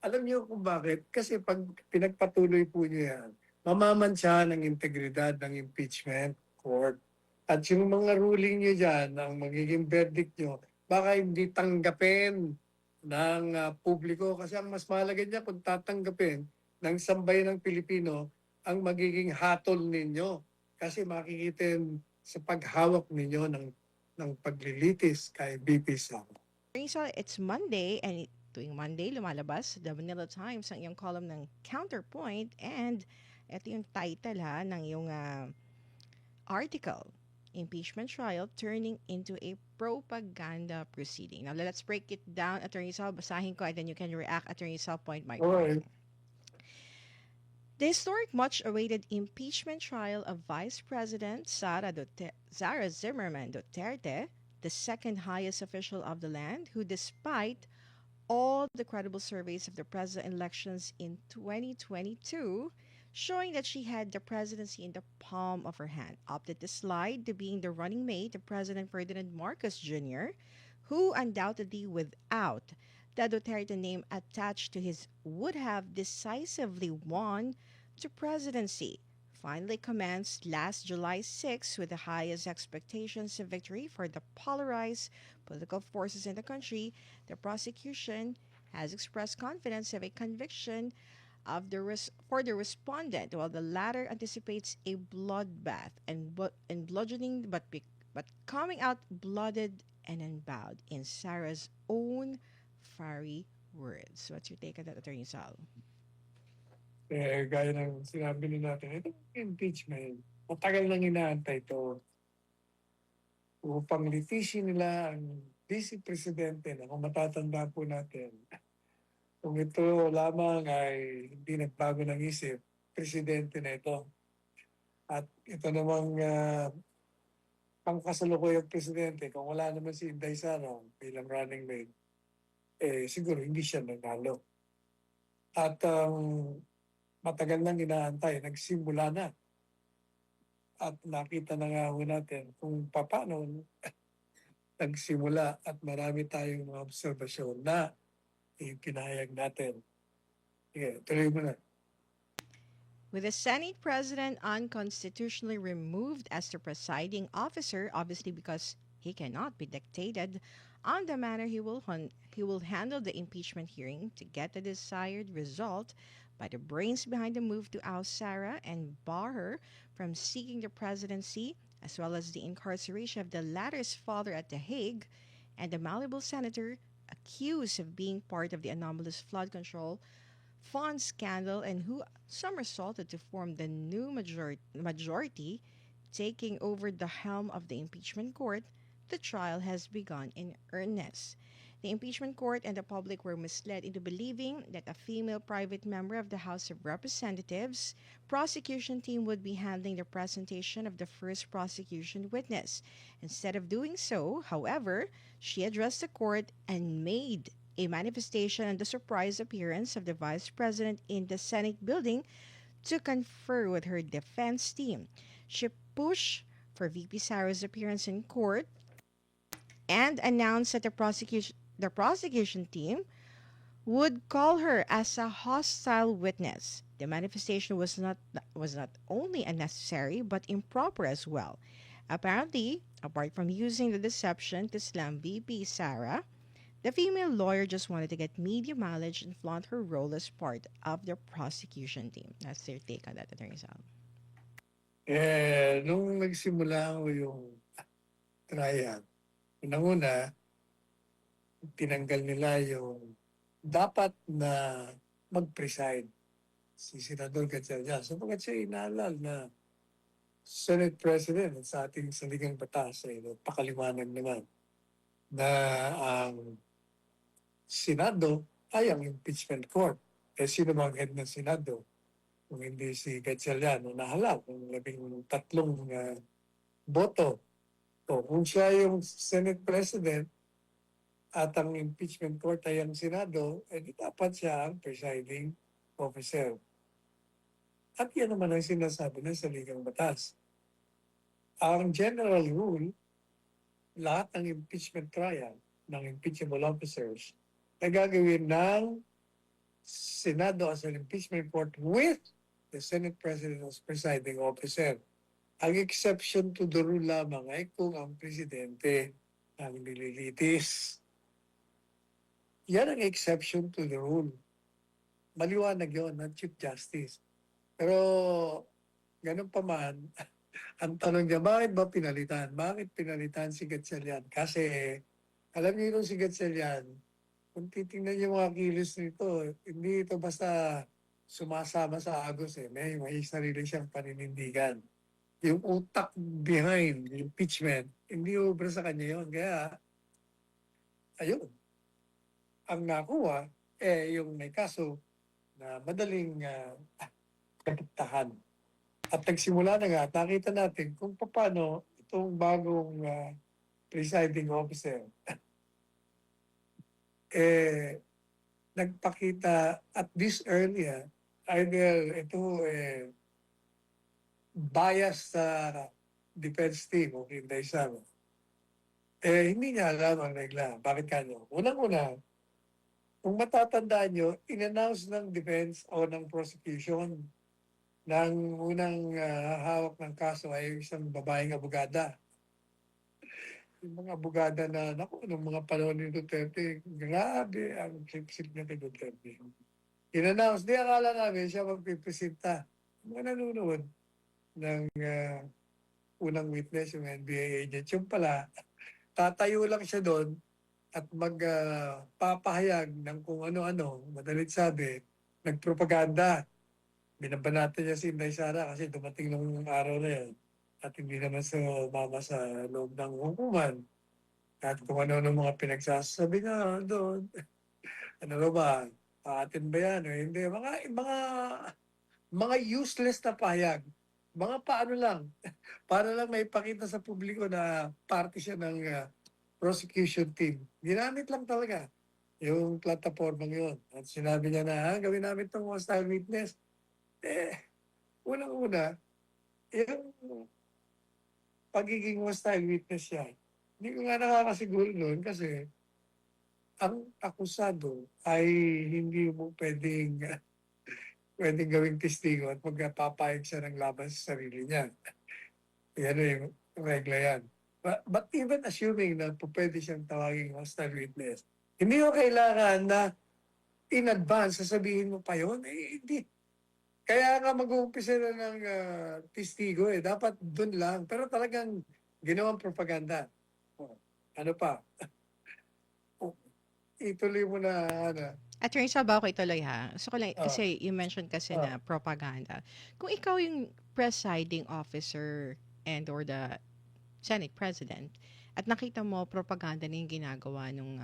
Alam niyo kung bakit? Kasi pag pinagpatuloy po niyo yan, mamamantsa ng integridad ng impeachment court. At yung mga ruling niyo dyan, ang magiging verdict niyo, baka hindi tanggapin ng publiko. Kasi ang mas mahalaga niya kung tatanggapin ng sambayan ng Pilipino ang magiging hatol ninyo. Kasi makikita sa paghawak ninyo ng paglilitis kay BP Sara. Rizal, it's Monday and tuwing Monday lumalabas The Manila Times ang iyong column ng Counterpoint and ito yung title ng iyong article, Impeachment Trial Turning into a Propaganda Proceeding. Now, let's break it down, Attorney Sal. Basahin ko and then you can react, Attorney Sal, point by point. Or The historic, much-awaited impeachment trial of Vice President Sara Zimmerman Duterte, the second highest official of the land, who, despite all the credible surveys of the president elections in 2022, showing that she had the presidency in the palm of her hand, opted to slide to being the running mate of President Ferdinand Marcos Jr., who undoubtedly, without the Duterte name attached to his, would have decisively won the presidency. Finally commenced last July 6 with the highest expectations of victory for the polarized political forces in the country. The prosecution has expressed confidence of a conviction for the respondent, while the latter anticipates a bloodbath and bludgeoning, but coming out blooded and unbowed in Sarah's own fiery words. What's your take on that, Attorney Sal? gaya ng sinabi ni natin, ito impeachment, matagal nang inaantay ito upang litisin nila ang Vice Presidente na kung matatanda po natin, kung ito lamang ay hindi nagbago ng isip, Presidente na ito. At ito namang pangkasalukuyang Presidente, kung wala naman si Inday Sara bilang running mate, siguro hindi siya nanalo. At matagal nang inaantay, nagsimula na. At nakita na nga ho natin kung paano nagsimula at marami tayong mga obserbasyon na ipinahayag natin. Sige, tuloy mo na. With the Senate President unconstitutionally removed as the presiding officer, obviously because he cannot be dictated on the manner he will handle the impeachment hearing to get the desired result by the brains behind the move to oust Sarah and bar her from seeking the presidency, as well as the incarceration of the latter's father at The Hague and the malleable senator accused of being part of the anomalous flood control fund scandal and who somersaulted to form the new majority taking over the helm of the impeachment court. The trial has begun in earnest. The impeachment court and the public were misled into believing that a female private member of the House of Representatives prosecution team would be handling the presentation of the first prosecution witness. Instead of doing so, however, she addressed the court and made a manifestation on the surprise appearance of the vice president in the Senate building to confer with her defense team. She pushed for VP Sarah's appearance in court and announced that the prosecution team would call her as a hostile witness. The manifestation was not only unnecessary but improper as well. Apparently, apart from using the deception to slam VP Sarah, the female lawyer just wanted to get media mileage and flaunt her role as part of the prosecution team. That's their take on that, Attorney Sal. Nung nagsimula ko yung trial, unang-una, tinanggal nila yung dapat na mag-preside si Senador Gatchalian. Sapagkat siya inaalal na Senate President at sa ating saligang batas ay pakaliwanag naman na ang Senado ay ang impeachment court. Sino bang head ng Senado? Kung hindi si Gatchalian, nahalal ng 13 boto. So, kung siya yung Senate President at ang impeachment court ay ang Senado, di dapat siya ang presiding officer. At yan naman ang sinasabi ng saligang batas. Ang general rule, lahat ng impeachment trial ng impeachable officers na gagawin ng Senado as an impeachment court with the Senate President as presiding officer. Ang exception to the rule lamang ay kung ang presidente ang nililitis. Yan ang exception to the rule. Maliwanag yun ng Chief Justice. Pero ganun pa man, ang tanong niya, bakit ba pinalitan? Bakit pinalitan si Gatchalian? Kasi alam niyo yung si Gatchalian, kung titingnan niyo mga kilos nito, hindi ito basta sumasama sa Agos eh. May sarili siyang paninindigan. Yung utak behind the impeachment, hindi ubra sa kanya yun. Kaya, ayun, ang nakuha, yung may kaso na madaling kapitahan. At nagsimula na nga, nakita natin kung paano itong bagong presiding officer nagpakita at this early, either ito bias sa defense team o Inday Sara. Hindi niya alam ang regla. Bakit kanya? Unang-una, kung matatandaan nyo, in-announce ng defense o ng prosecution ng unang hawak ng kaso ay isang babaeng abogada. Yung mga abogada na, naku, nung mga panahon ni Duterte, grabe ang sip-sip niya kay Duterte. In-announce, di akala namin siya magpipresenta. Mga nanonood ng unang witness, yung NBA agent. Yung pala, tatayo lang siya doon at magpapahayag ng kung ano-ano, madalit sabi, nagpropaganda. Binabanatan niya si Inday Sara kasi dumating nung araw na yan at hindi naman mama sa loob ng hukuman. At kung ano-ano mga pinagsasabi na doon, ano ba, paatin ba yan o hindi? Mga useless na pahayag. Mga paano lang, para lang may pakita sa publiko na parte siya ng prosecution team. Ginamit lang talaga yung plataformang yun. At sinabi niya na, gawin namin itong hostile witness. Unang-una, yung pagiging hostile witness siya, hindi ko nga nakakasiguro noon kasi ang akusado ay hindi mo pwedeng gawing testigo at magpapayag siya ng laban sa sarili niya. Yan yung regla yan. But even assuming na pwede siyang tawaging hostile witness, hindi mo kailangan na in advance sasabihin mo pa yun. Hindi. Kaya nga mag-uumpisa na ng testigo eh. Dapat dun lang. Pero talagang ginawang propaganda. Ano pa? Ituloy mo na, Attorney Salva, ako ituloy ha. So, ah, kasi you mentioned kasi ah, na propaganda. Kung ikaw yung presiding officer and or the Senate President at nakita mo propaganda na yung ginagawa nung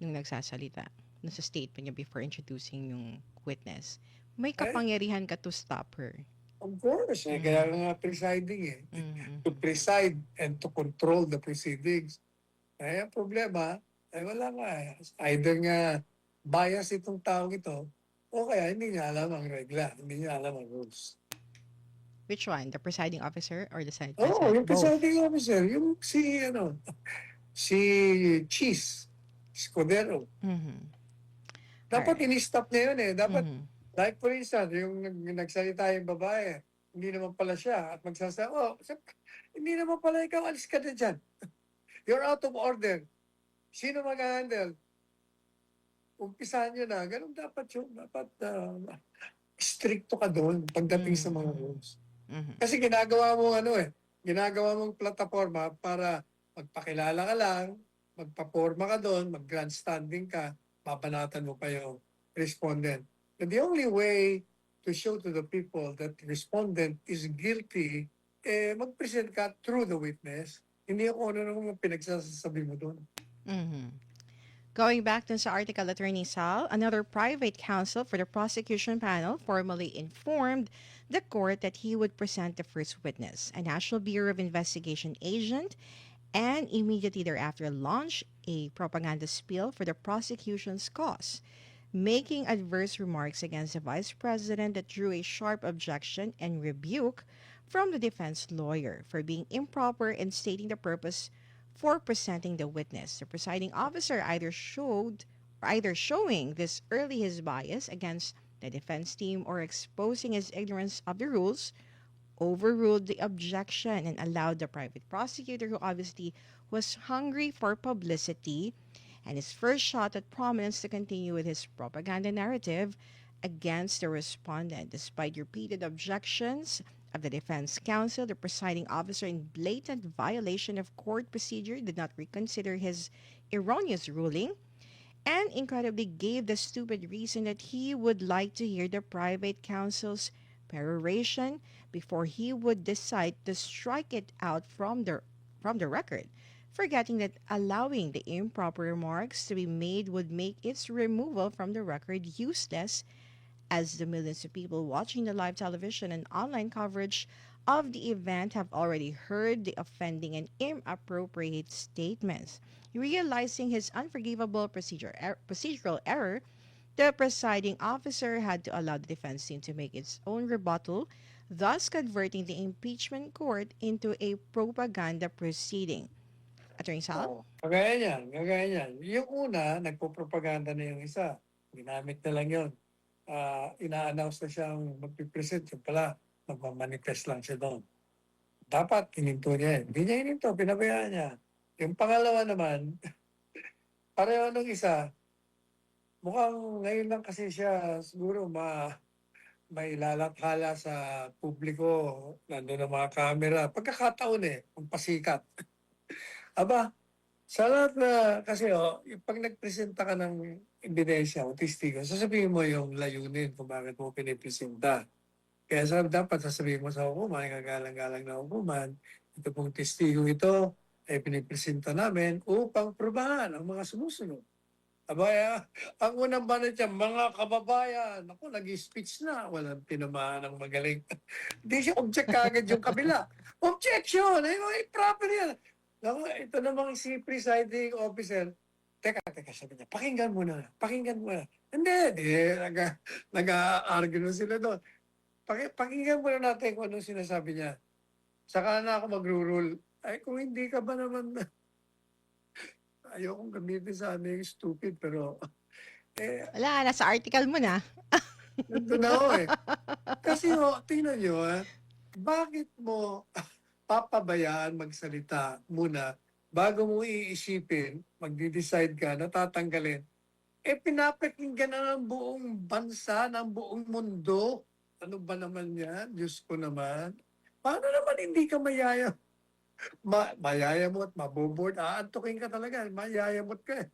nagsasalita nung sa statement niya before introducing yung witness, may eh, kapangyarihan ka to stop her. of course, kaya Mhm. nga presiding eh. Mhm. To preside and to control the proceedings. Kaya ang problema, ay wala nga eh. Either nga bias itong taong ito, o kaya hindi niya alam ang regla, hindi niya alam ang rules. Which one? The presiding officer or the Senate Oo, President? yung Both. presiding officer, yung si Cheese, Escudero. Mhm. All Dapat right. in-stop niya yun eh. Dapat, Mhm. like for instance, yung nagsalita yung babae, hindi naman pala siya at magsasabi, hindi naman pala ikaw, alis ka na dyan. You're out of order. Sino mag-handle? Umpisahan nyo na. Ganun dapat yun. Dapat stricto ka doon pagdating sa mga Mhm. rules. Mhm. Kasi ginagawa mong plataforma para magpakilala ka lang, magpaporma ka doon, mag-grandstanding ka, babanatan mo pa yung respondent. And the only way to show to the people that the respondent is guilty, mag-present ka through the witness. Hindi ako ano nung pinagsasabi mo doon. Mhm. Going back to sa article, Attorney Sal, another private counsel for the prosecution panel formally informed the court that he would present the first witness, a National Bureau of Investigation agent, and immediately thereafter launch a propaganda spiel for the prosecution's cause, making adverse remarks against the vice president that drew a sharp objection and rebuke from the defense lawyer for being improper in stating the purpose for presenting the witness. The presiding officer either showed either showing this early his bias against the defense team or exposing his ignorance of the rules, overruled the objection and allowed the private prosecutor, who obviously was hungry for publicity and his first shot at prominence, to continue with his propaganda narrative against the respondent. Despite repeated objections of the defense counsel, the presiding officer, in blatant violation of court procedure, did not reconsider his erroneous ruling and incredibly gave the stupid reason that he would like to hear the private counsel's peroration before he would decide to strike it out from the record, forgetting that allowing the improper remarks to be made would make its removal from the record useless, as the millions of people watching the live television and online coverage of the event have already heard the offending and inappropriate statements. Realizing his unforgivable procedural error, the presiding officer had to allow the defense team to make its own rebuttal, thus converting the impeachment court into a propaganda proceeding. Attorney Sal? Oo. Kagaya niyan. Yung una, nagpo-propaganda na yung isa. Ginamit na lang yun. Ina-announce na siyang magpipresent. Yung pala, magmamanifest lang siya doon. Dapat, hininto niya. Hindi niya hininto, pinabayaan niya. Yung pangalawa naman, pareho nung isa, mukhang ngayon lang kasi siya siguro may lalathala sa publiko, nandun ang mga camera. Pagkakataon magpasikat. Aba, sa lahat na, kasi pag nagpresenta ka ng ebidensya o testigo, sasabihin mo yung layunin kung bakit mo pinipresenta. Kaya dapat sasabihin mo sa hukuman, kagalang-galang na hukuman, ito pong testigo ito ay pinipresenta namin upang probahan ang mga sumusunod. Abaya, ang unang banat niya, mga kababayan, ako, nag-speech na, walang tinamaan ng magaling. Hindi siya object kagad yung kabila. Objection! Ay, proper yan. Naku, ito namang si presiding officer, teka, sabi niya, pakinggan mo na. Hindi, nag-argue na sila doon. Pakinggan mo na natin kung anong sinasabi niya. Saka na ako mag-rule. Ay, kung hindi ka ba naman, ayokong gamitin sa ano yung stupid, pero, Wala, nasa article mo na. nandun na ako . Kasi tingnan nyo, bakit mo papabayaan magsalita muna bago mo iisipin, magde-decide ka, natatanggalin, pinapakinggan na ng buong bansa, ng buong mundo. Ano ba naman yan? Diyos ko naman. Paano naman hindi ka mayayamot, maboboard, aantukin ka talaga, mayayamot ka .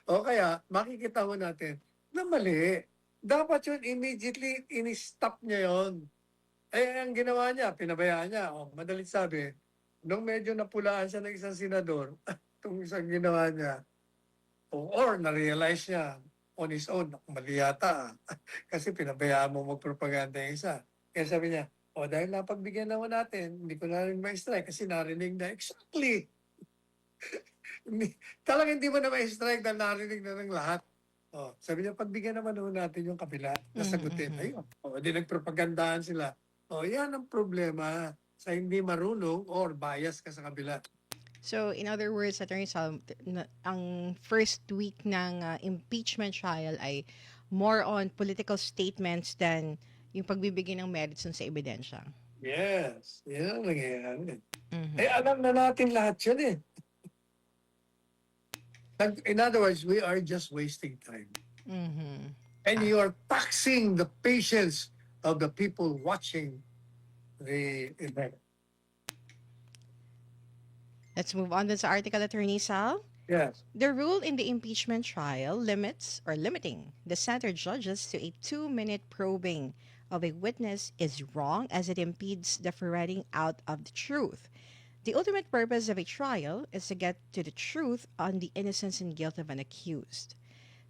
O kaya, makikita mo natin na mali. Dapat yun, immediately, in-stop niya yon. Ang ginawa niya, pinabayaan niya. Madalit sabi, nung medyo napulaan siya ng isang senador, itong isang ginawa niya, or na-realize niya on his own, mali yata. Kasi pinabayaan mo magpropaganda yung isa. Kaya sabi niya, dahil napagbigyan naman natin, hindi ko na rin ma-strike kasi narinig na exactly. Talagang hindi mo na ma-strike dahil narinig na ng lahat. Sabi niya, pagbigyan naman natin yung kabila, nasagutin. Ayun. Di nagpropagandahan sila. Yan ang problema sa hindi marunong or bias ka sa kabila. So, in other words, Attorney Sal, ang first week ng impeachment trial ay more on political statements than yung pagbibigay ng merits sa ebidensya. Yes. Yan ang nangyayari. Mhm. Alam na natin lahat yun . In other words, we are just wasting time. Mhm. And you are taxing the patience of the people watching the event. Let's move on to the article, Attorney Sal. Yes. The rule in the impeachment trial limiting the center judges to a 2-minute probing of a witness is wrong, as it impedes the ferreting out of the truth. The ultimate purpose of a trial is to get to the truth on the innocence and guilt of an accused.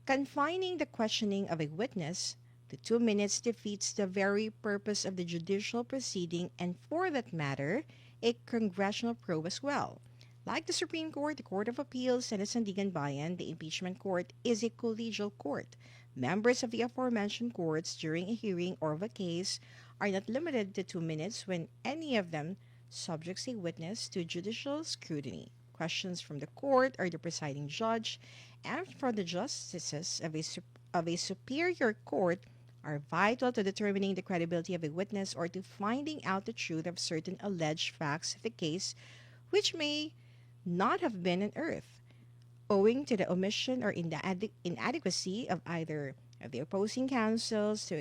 Confining the questioning of a witness to 2 minutes defeats the very purpose of the judicial proceeding, and for that matter, a congressional probe as well. Like the Supreme Court, the Court of Appeals, and the Sandigan Bayan, the impeachment court is a collegial court. Members of the aforementioned courts during a hearing or of a case are not limited to 2 minutes when any of them subjects a witness to judicial scrutiny. questions from the court or the presiding judge and from the justices of a superior court are vital to determining the credibility of a witness or to finding out the truth of certain alleged facts of the case, which may not have been unearthed, owing to the omission or inadequacy of either of the opposing counsels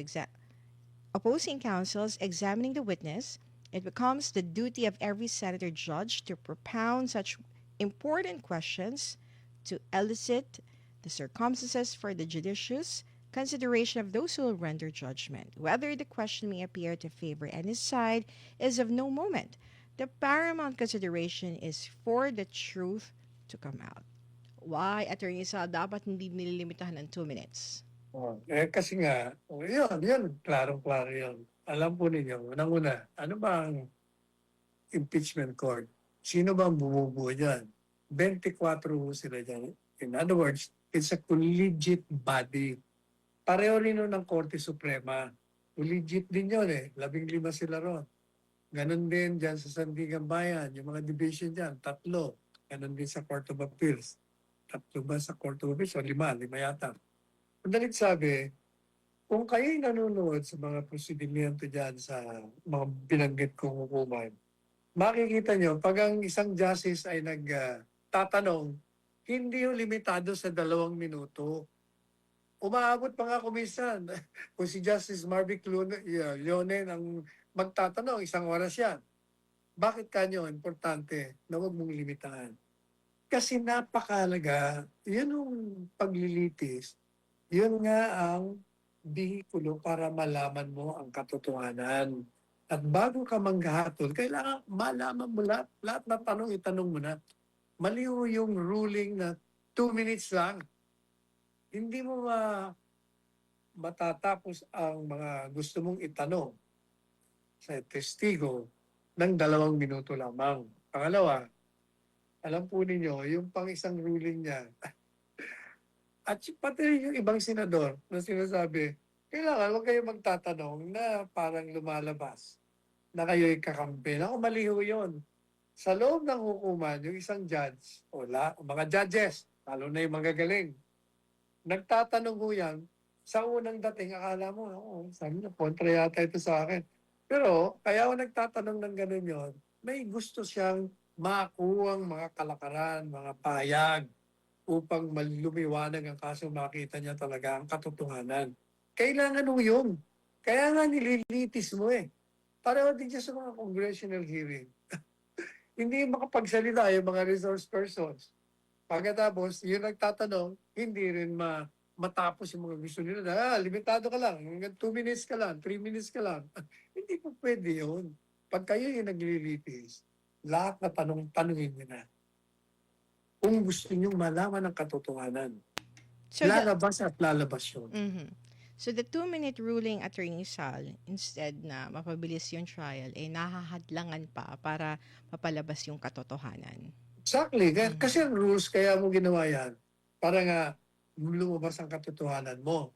examining the witness. It becomes the duty of every senator judge to propound such important questions to elicit the circumstances for the judicious consideration of those who will render judgment. Whether the question may appear to favor any side is of no moment. The paramount consideration is for the truth to come out. Why, Attorney Sal, dapat hindi nililimitahan ng 2 minutes? Kasi nga, yun, klarong-klaro yun. Alam po ninyo, unang-una, ano ba ang impeachment court? Sino ba ang bumubuo dyan? 24 ho sila dyan. In other words, it's a collegiate body. Pareho rin nun ng Korte Suprema. Collegiate din yun 15 sila ron. Ganon din dyan sa Sandigan Bayan, yung mga division dyan, 3. Ganon din sa Court of Appeals. 3 ba sa Court of Appeals? O 5 yata. Madalit sabi, kung kayo'y nanonood sa mga prosedimento dyan sa mga binanggit kong hukuman, makikita nyo, pag ang isang justice ay nagtatanong, hindi yung limitado sa 2 minuto. Umaabot pa nga kuminsan. Kung si Justice Marvick Leonen ang magtatanong, 1 oras yan. Bakit kanyo importante na huwag mong limitahan? Kasi napakalaga, yun yung paglilitis, yun nga ang bihikulo para malaman mo ang katotohanan. At bago ka manghahatol, kailangan malaman mo lahat na tanong, itanong mo na. Maliw yung ruling na 2 minutes lang. Hindi mo matatapos ang mga gusto mong itanong sa testigo ng 2 minuto lamang. Pangalawa, alam po ninyo, yung pang-isang ruling niya, at pati yung ibang senador na sinasabi, kailangan huwag kayo magtatanong na parang lumalabas na kayo'y kakampi. Ako, maliho yun. Sa loob ng hukuman, yung isang judge, o mga judges, lalo na yung magagaling, nagtatanong ko yan, sa unang dating, akala mo, sabi niya, kontra yata ito sa akin. Pero, kaya ako nagtatanong ng ganun yon, may gusto siyang makuhang mga kalakaran, mga payag, upang malumiwanag ang kaso makita niya talaga ang katotohanan. Kailangan mo yun. Kaya nga nililitis mo Pareho din siya sa mga congressional hearing. Hindi makapagsalita yung mga resource persons. Pagkatapos, yung nagtatanong, hindi rin matapos yung mga gusto nila. Limitado ka lang. 2 minutes ka lang, 3 minutes ka lang. Hindi po pwede yun. Pag kayo yung naglilitis, lahat na tanongin nyo na. Kung gusto nyo malaman ang katotohanan, So the, lalabas at lalabas yun. Mhm. So the 2-minute ruling, Attorney Sal, instead na mapabilis yung trial, nahahadlangan pa para mapalabas yung katotohanan. Exactly. Kasi ang rules, kaya mo ginawa yan, para nga lumabas ang katotohanan mo.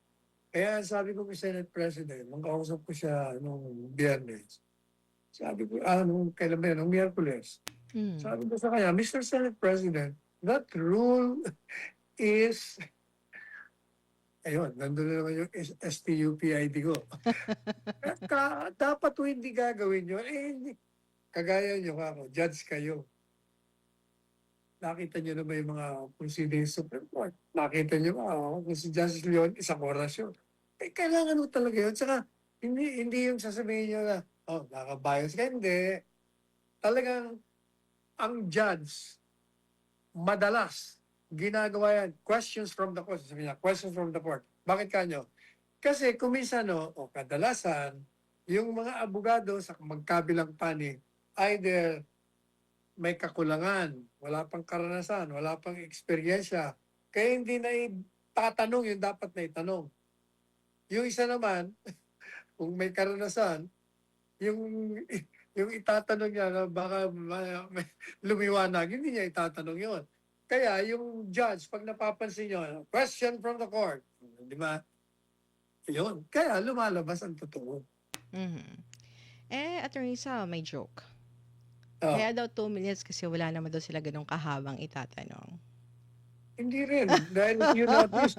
Kaya sabi ko kay Senate President, nung kausap ko siya nung Biyernes, sabi ko, nung kailan ba yan, nung Miyerkules, sabi ko sa kanya, Mr. Senate President, that rule is, ayun, nandun na naman yung STUPID ko. Dapat po hindi gagawin yun. Kagaya nyo ako, judge kayo. Nakita nyo naman yung mga proceedings sa Supreme Court. Nakita nyo kung si Justice Leon, 1 oras yun. Kailangan mo talaga yun. Saka, hindi yung sasabihin nyo na, nakabias ka. Hindi. Talagang, ang judge, madalas, ginagawa yan, questions from the court. Sabi niya, questions from the court. Bakit kanyo? Kasi kuminsan, kadalasan, yung mga abogado sa magkabilang panig, either may kakulangan, wala pang karanasan, wala pang eksperyensya, kaya hindi na itatanong yung dapat na itanong. Yung isa naman, kung may karanasan, yung itatanong niya na baka lumiwanag, hindi niya itatanong yon. Kaya yung judge, pag napapansin niyo, question from the court, di ba? Yun. Kaya lumalabas ang totoo. Attorney Sal, may joke. Oh, Kaya daw 2 minutes kasi wala naman daw sila ganong kahabang itatanong. hindi rin. Dahil if you notice,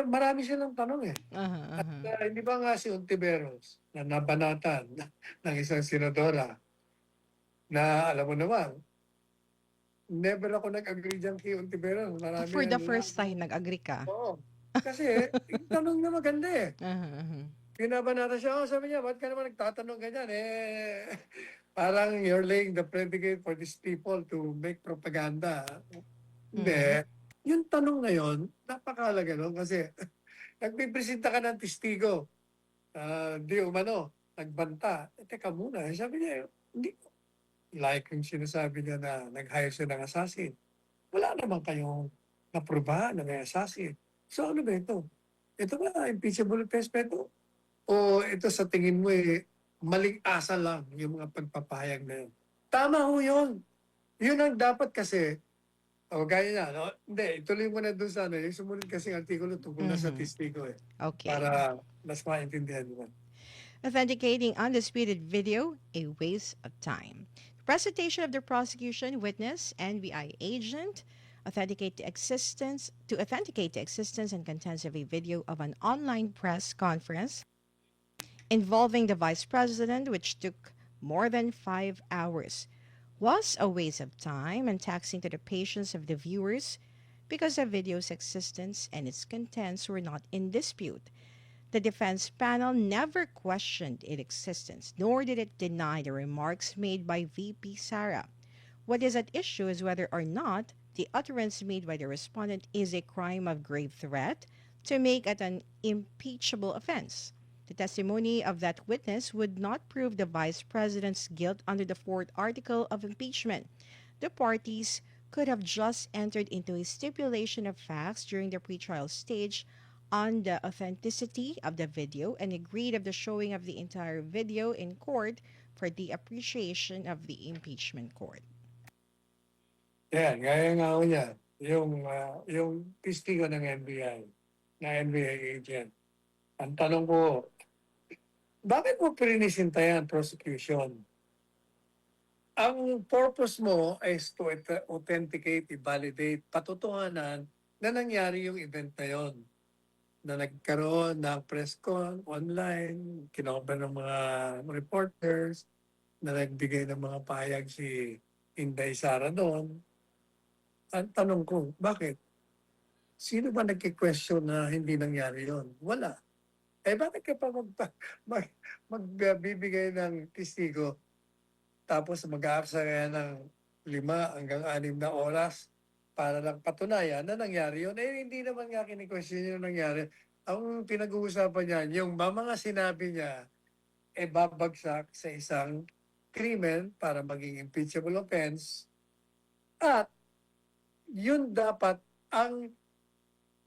marami silang tanong eh. Aha, At aha. hindi ba nga si Ontiveros na nabanatan ng isang senadora na alam mo naman, never ako nag-agree dyan kay Ontiveros. Marami For the yan first lang. time, nag-agree ka? Oo. Kasi, yung tanong na maganda eh. Aha, aha. Binabanata siya, sabi niya, ba't ka naman nagtatanong ganyan? Parang you're laying the predicate for these people to make propaganda. Mhm. Hindi. Yung tanong na yon, napakahalaga nun kasi nagpipresenta ka ng testigo. Di umano, nagbanta. Teka muna, sabi niya, hindi. Like yung sinasabi niya na nag-hire siya ng assassin. Wala naman kayong naprubahan na may assassin. So ano ba ito? Ito ba impeachable offense ba ito? O ito sa tingin mo maling asa lang yung mga pagpapahayag na yun? Tama ho yun. Yun ang dapat kasi, gaya na, no? Hindi, ituloy mo na doon sa ano, yung sumunod kasing artikulo tungkol na sa Mhm. testigo Okay. para mas maintindihan mo. Authenticating undisputed video, a waste of time. Presentation of the prosecution witness, NBI agent, authenticate the existence and contents of a video of an online press conference involving the vice president, which took more than 5 hours, was a waste of time and taxing to the patience of the viewers because the video's existence and its contents were not in dispute. The defense panel never questioned its existence, nor did it deny the remarks made by VP Sara. What is at issue is whether or not the utterance made by the respondent is a crime of grave threat to make it an impeachable offense. The testimony of that witness would not prove the vice president's guilt under the fourth article of impeachment. The parties could have just entered into a stipulation of facts during the pretrial stage on the authenticity of the video and agreed of the showing of the entire video in court for the appreciation of the impeachment court. Yan, gaya nga ho niya, yung testigo ng NBI, na NBI agent. Ang tanong ko, bakit mo pinisinta yan, prosecution? Ang purpose mo is to authenticate, i-validate, patutuhanan na nangyari yung event na yon, na nagkaroon ng press con online, kinover ng mga reporters, na nagbigay ng mga pahayag si Inday Sara doon. Ang tanong ko, bakit? Sino ba nagki-question na hindi nangyari yon? Wala. Bakit ka pa magbibigay ng testigo tapos mag-aaksaya ng 5 hanggang 6 na oras para lang patunayan na nangyari yun? Hindi naman nga kini-question yung nangyari. Ang pinag-uusapan niya, yung mga sinabi niya, babagsak sa isang krimen para maging impeachable offense at yun dapat ang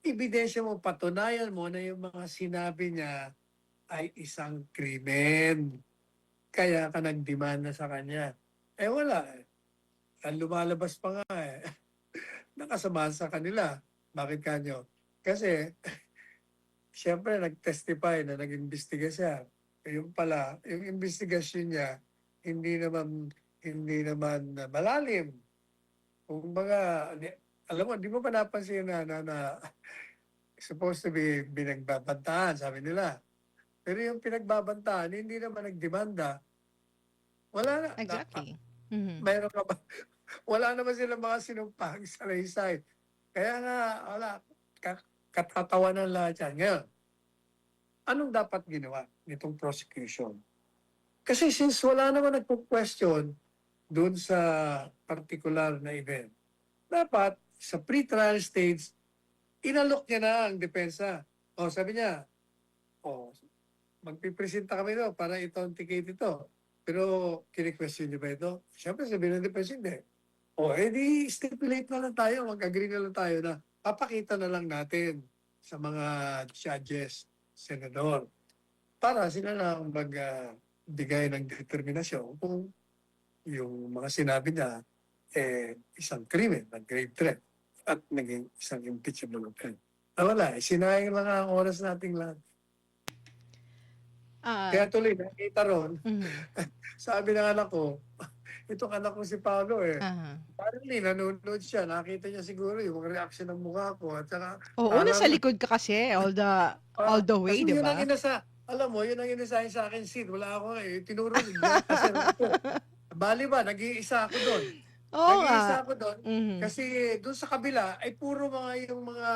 ebidensya mo, patunayan mo na yung mga sinabi niya ay isang krimen. Kaya ka nag-demand na sa kanya. Wala eh. Ang lumalabas pa nga nakasama sa kanila. Bakit kanyo? Kasi, siyempre nag-testify na nag-imbestiga siya. Yung pala, yung investigasyon niya, hindi naman malalim. Kung baga, alam mo, di mo pa napansin na supposed to be binagbabantaan, sabi nila. Pero yung pinagbabantaan, hindi naman nagdemanda. Wala na. Exactly. Mhm. Mayroon ka ba? Wala naman sila mga sinumpang salaysay. Kaya nga, wala. Katatawanan lahat yan. Ngayon, anong dapat ginawa nitong prosecution? Kasi since wala naman nagpo-question doon sa particular na event, dapat sa pre-trial stage, inalok niya na ang depensa. Sabi niya, magpipresenta kami ito para i-authenticate ito. Pero kini-question niyo ba ito? Siyempre sabihin ng depensa, hindi. Di stipulate na lang tayo, mag-agree na lang tayo na papakita na lang natin sa mga judges, senador, para sila lang magbigay ng determinasyon kung yung mga sinabi niya isang krimen, ng grave threat at naging isang impeachable offense. Wala, sinayang lang ang oras nating lahat. Uh, Kaya tuloy, nakita ron, mhm. sabi ng anak ko, itong anak ko si Paolo eh. Aha. Parang nanonood siya, nakita niya siguro yung reaction ng mukha ko at saka Oo, nasa parang likod ka kasi all the way, kasi 'di yun ang ba? alam mo, yun ang inasign sa akin seat. Wala ako eh. Tinuro, diyan ka sir, upo. Bali ba, nag-iisa ako doon. Oo nga. Nag-iisa ako doon Mhm. kasi doon sa kabila ay puro yung mga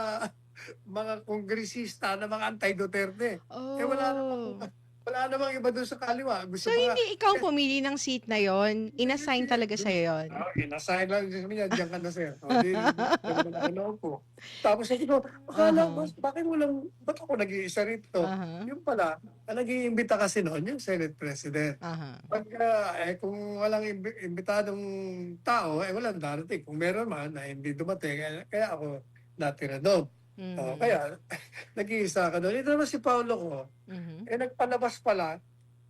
mga kongresista na mga anti-Duterte. Eh Oh. wala namang iba doon sa kaliwa. So, Gusto mga hindi ikaw pumili ng seat na yon, inassign talaga Dun sa'yo yun? inasign lang sabi niya, "Diyan ka na sir." O di dun naman ako naupo. Tapos sabi ko, "Akala ko Aha, ba't ako nag-iisa rito?" aha, Yun pala, ang nag-iimbita kasi noon yung Senate President. aha. Kung walang imbitadong tao, walang darating. Kung meron man na hindi dumating, kaya ako natira do'n. Mhm, Kaya nag-iisa ako do'n. Ito naman si Paulo ko, mhm. nagpalabas pala,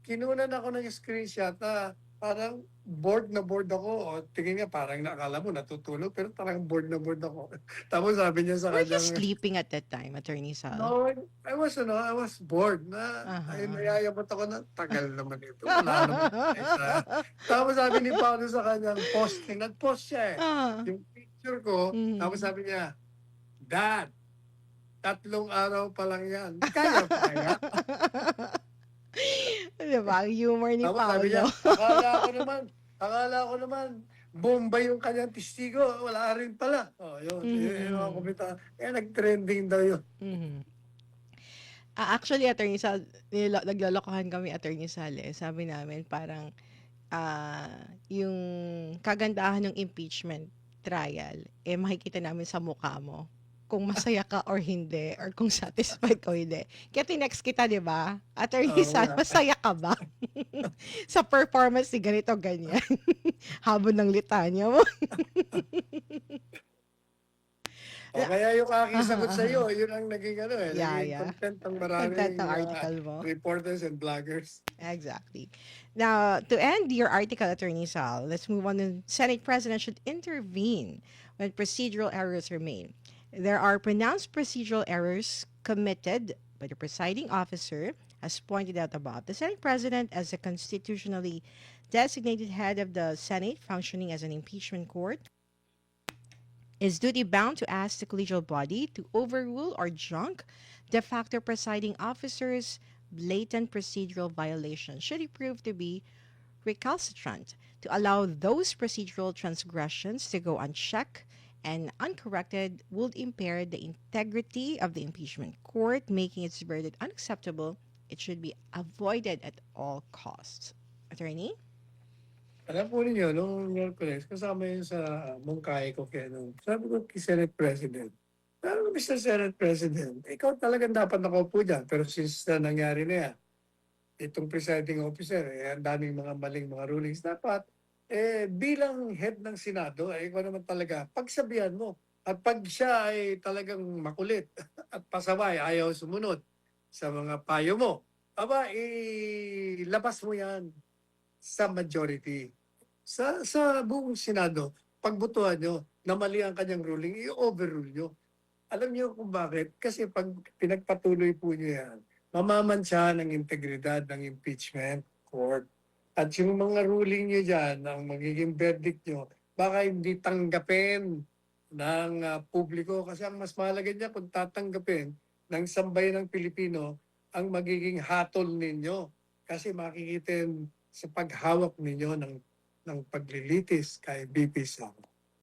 kinunan ako ng screenshot na parang bored na bored ako. O tingin niya parang akala mo natutulog, pero parang bored na bored ako. Tapos sabi niya sa Were you kanyang, sleeping at that time, Attorney Sal? "No, I was bored na ay Aha. nayayabot ako na tagal naman ito, wala naman isa." Tapos sabi ni Paolo sa kanyang posting, nag-post siya eh, Ah, yung picture ko, tapos mhm. sabi niya, "Dad, 3 araw pa lang yan, kaya pa kaya?" 'Di ba, ang humor ni Tapos sabi Paolo. niya, akala ko naman, bomba yung kanyang testigo, wala rin pala. Oh, yun. Mhm, Yun ang mhm, kumita. Kaya nag-trending daw yun. mhm. Actually, Attorney Sal, naglolokohan kami, Attorney Sal, eh. Sabi namin parang, yung kagandahan ng impeachment trial, eh, makikita namin sa mukha mo kung masaya ka or hindi or kung satisfied ka o hindi. Kaya tinext kita, 'di ba? Attorney Oo Sal, nga. masaya ka ba sa performance ni ganito, ganyan? Habol ng litanya mo. O kaya yung aking Aha, sagot sa aha. iyo, yun ang naging Yeah, naging yeah. content ng Content maraming ng article mo. reporters and bloggers. Exactly. Now, to end your article, Attorney Sal, let's move on. The Senate President should intervene when procedural errors are made. There are pronounced procedural errors committed by the presiding officer, as pointed out above. The Senate President, as a constitutionally designated head of the Senate, functioning as an impeachment court, is duty bound to ask the collegial body to overrule or junk de facto presiding officers' blatant procedural violations should he prove to be recalcitrant. To allow those procedural transgressions to go unchecked and uncorrected would impair the integrity of the impeachment court, making its verdict unacceptable. It should be avoided at all costs. Attorney? Alam po ninyo, nung Miyerkules, kasama yun sa mungkahi ko kaya nung sabi ko kay Senate President, parang Mr. Senate President, ikaw talagang dapat nakaupo dyan. Pero since nangyari na yan, itong presiding officer, ang daming mga maling mga rulings. Dapat, bilang head ng Senado, ikaw naman talaga, pagsabihan mo. At pag siya ay talagang makulit at pasaway, ayaw sumunod sa mga payo mo, ilabas mo yan sa majority. Sa buong Senado, pagbutuhan nyo na mali ang kanyang ruling, i-overrule nyo. Alam niyo kung bakit? Kasi pag pinagpatuloy po niyo yan, mamamansya ng integridad ng impeachment court. At yung mga ruling niyo dyan, ang magiging verdict niyo, baka hindi tanggapin ng publiko. Kasi ang mas mahalaga niya kung tatanggapin ng sambayan ng Pilipino ang magiging hatol ninyo. Kasi makikita sa paghawak ninyo ng paglilitis kay BP Sara.